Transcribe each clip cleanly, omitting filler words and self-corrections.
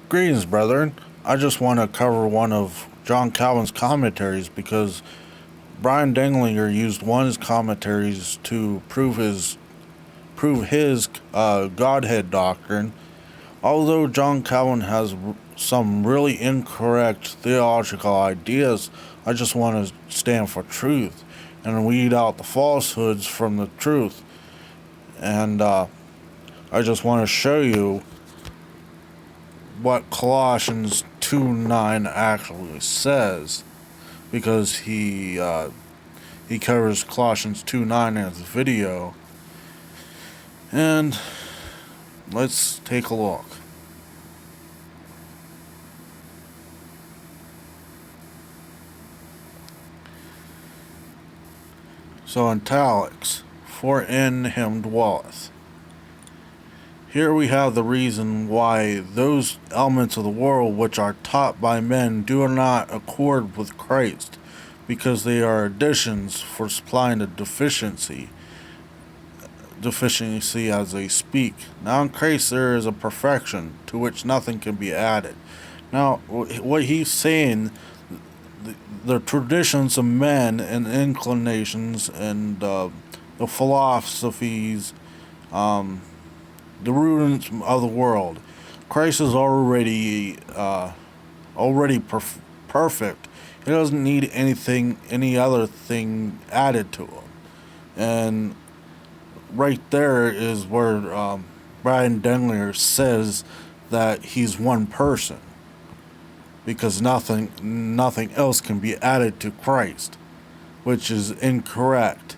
Greetings, brethren. I just want to cover one of John Calvin's commentaries because Bryan Denglinger used one of his commentaries to prove his Godhead doctrine. Although John Calvin has some really incorrect theological ideas, I just want to stand for truth and weed out the falsehoods from the truth. And I just want to show you what Colossians 2:9 actually says, because he covers Colossians 2:9 in his video, and let's take a look. So italics, for in him dwelleth. Here we have the reason why those elements of the world which are taught by men do not accord with Christ, because they are additions for supplying a deficiency as they speak. Now in Christ there is a perfection to which nothing can be added. Now what he's saying, the traditions of men and inclinations and the philosophies, the rudiments of the world. Christ is already perfect. He doesn't need any other thing added to him. And right there is where Bryan Denglinger says that he's one person, because nothing else can be added to Christ, which is incorrect.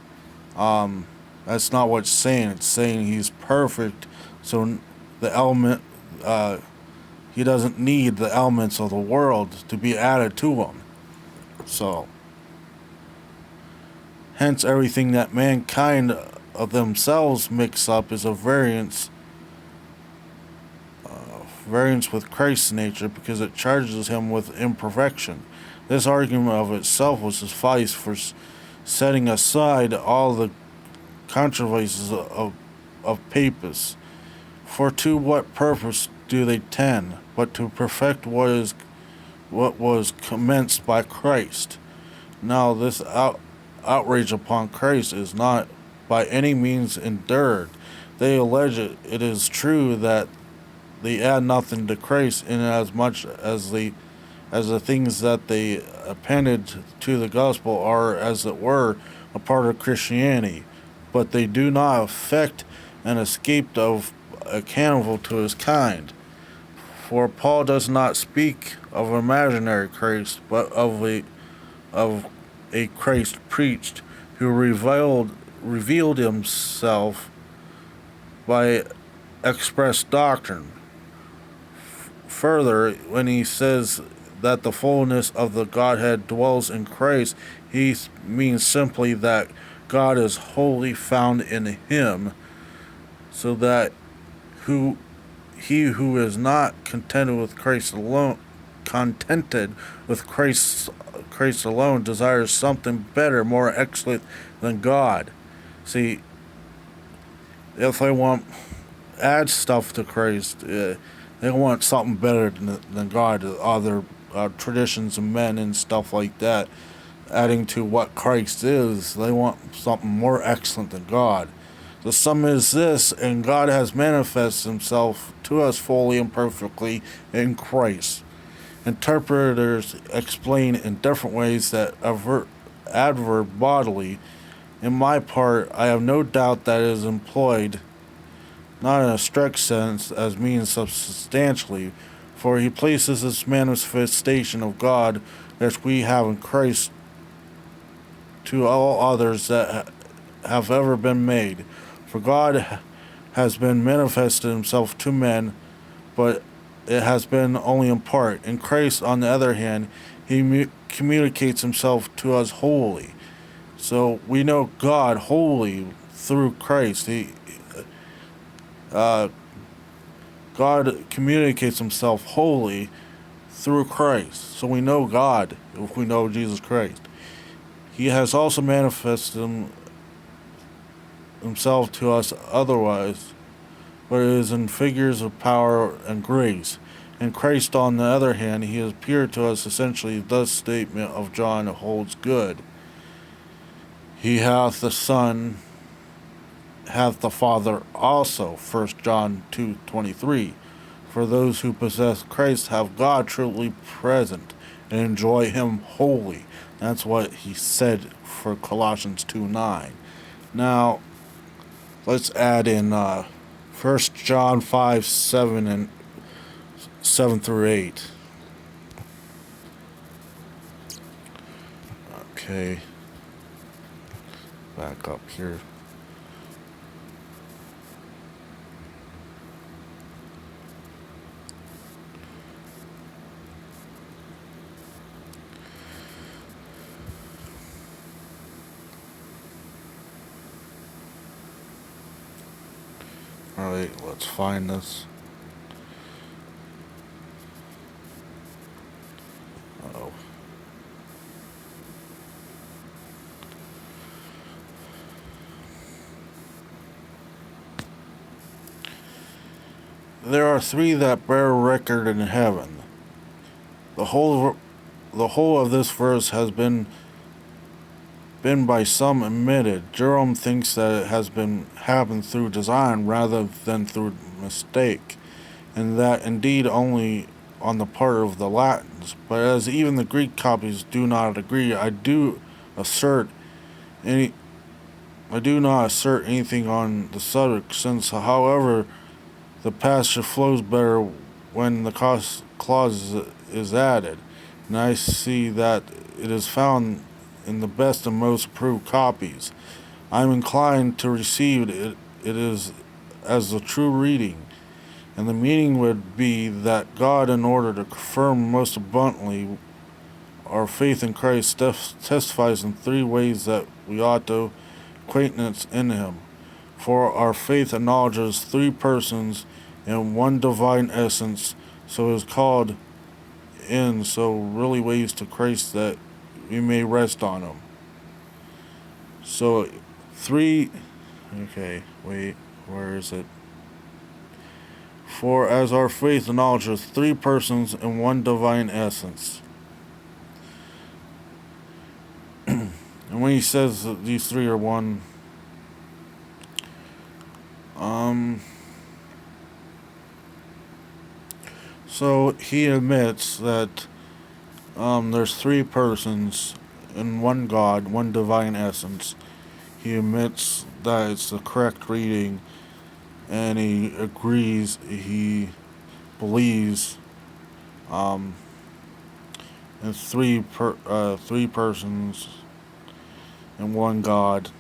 That's not what it's saying. It's saying he's perfect, so the element he doesn't need the elements of the world to be added to him. So hence everything that mankind of themselves mix up is a variance with Christ's nature, because it charges him with imperfection. This argument of itself will suffice for setting aside all the controversies of papists. For to what purpose do they tend, but to perfect what was commenced by Christ? Now this outrage upon Christ is not by any means endured. They allege it is true that they add nothing to Christ, in as much as the things that they appended to the gospel are, as it were, a part of Christianity, but they do not affect an escape of a cannibal to his kind. For Paul does not speak of an imaginary Christ, but of a Christ preached, who revealed himself by express doctrine. Further, when he says that the fullness of the Godhead dwells in Christ, he means simply that God is wholly found in him, so that he who is not contented with Christ alone desires something better, more excellent than God. See, if they want add stuff to Christ, they want something better than God, other traditions of men and stuff like that, adding to what Christ is. They want something more excellent than God. The sum is this, and God has manifested himself to us fully and perfectly in Christ. Interpreters explain in different ways that adverb bodily. In my part, I have no doubt that it is employed not in a strict sense as means substantially, for he places this manifestation of God that we have in Christ to all others that have ever been made. For God has been manifested himself to men, but it has been only in part. In Christ, on the other hand, he communicates himself to us wholly. So we know God wholly through Christ. God communicates himself wholly through Christ. So we know God if we know Jesus Christ. He has also manifested himself to us otherwise, but it is in figures of power and grace. And Christ, on the other hand, he appeared to us essentially thus statement of John holds good. He hath the Son, hath the Father also. 1 John 2:23. For those who possess Christ have God truly present and enjoy him wholly. That's what he said for Colossians 2:9. Now, let's add in 1 John 5:7 and 7 through 8. Okay. Back up here. Alright, let's find this. Oh. There are three that bear record in heaven. The whole of this verse has been by some omitted. Jerome thinks that it has been happened through design rather than through mistake, and that indeed only on the part of the Latins. But as even the Greek copies do not agree, I do not assert anything on the subject, since, however, the passage flows better when the clause is added, and I see that it is found in the best and most approved copies. I am inclined to receive it is as the true reading, and the meaning would be that God, in order to confirm most abundantly our faith in Christ, testifies in three ways that we ought to acquaintance in him. For our faith acknowledges three persons and one divine essence, so is called in so really ways to Christ that we may rest on him. So three, okay, wait, where is it? For as our faith acknowledges three persons and one divine essence. And when he says that these three are one, so he admits that there's three persons and one God, one divine essence. He admits that it's the correct reading, and he agrees, he believes in three persons and one God.